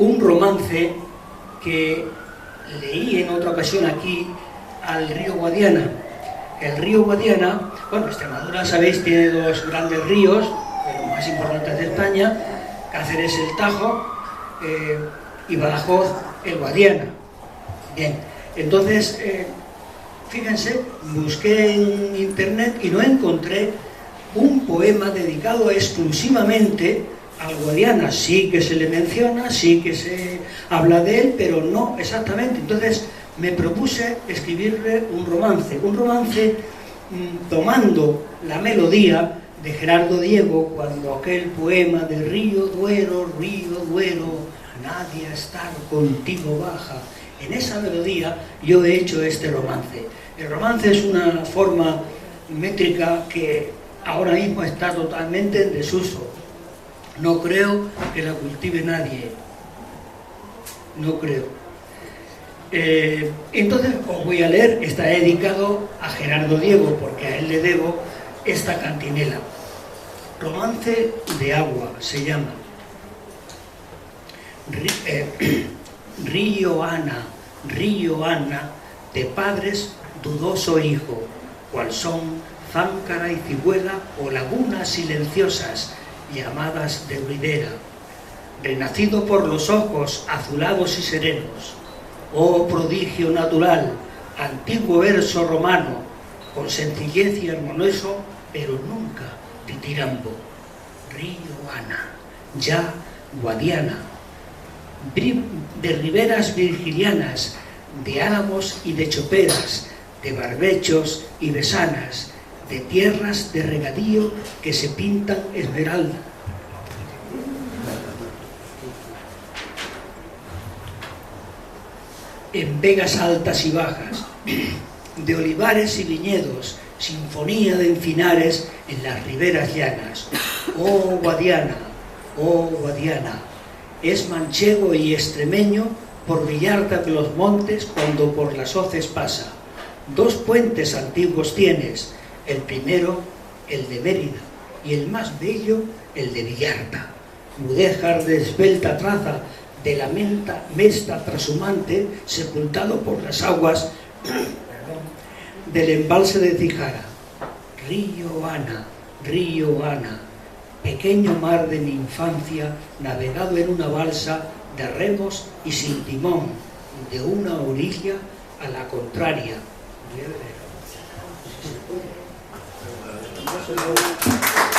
un romance que leí en otra ocasión aquí al río Guadiana. El río Guadiana, bueno, Extremadura, sabéis, tiene dos grandes ríos, los más importantes de España, Cáceres el Tajo y Badajoz el Guadiana. Bien, entonces, fíjense, busqué en internet y no encontré un poema dedicado exclusivamente al Guadiana. Sí que se le menciona, sí que se habla de él, pero no exactamente. Entonces me propuse escribirle un romance tomando la melodía de Gerardo Diego, cuando aquel poema de río Duero, nadie a estar contigo baja. En esa melodía yo he hecho este romance. El romance es una forma métrica que ahora mismo está totalmente en desuso. No creo que la cultive nadie. No creo. Entonces os voy a leer, está dedicado a Gerardo Diego, porque a él le debo esta cantinela. Romance de agua se llama. Río Ana, de padres dudoso hijo, cual son Záncara y Cigüela o lagunas silenciosas llamadas de ruidera, renacido por los ojos azulados y serenos. Oh prodigio natural, antiguo verso romano, con sencillez y armonioso, pero nunca ditirambo. Río Ana, ya Guadiana, de riberas virgilianas, de álamos y de choperas, de barbechos y besanas, de tierras de regadío que se pintan esmeralda. En vegas altas y bajas, de olivares y viñedos, sinfonía de encinares en las riberas llanas. Oh Guadiana, es manchego y extremeño por Villarta de los montes cuando por las hoces pasa. Dos puentes antiguos tienes, el primero el de Mérida y el más bello el de Villarta. Mudéjar de esbelta traza de la mesta trashumante, sepultado por las aguas del embalse de Cijara. Río Ana, pequeño mar de mi infancia, navegado en una balsa de remos y sin timón, de una orilla a la contraria. Voy a ver.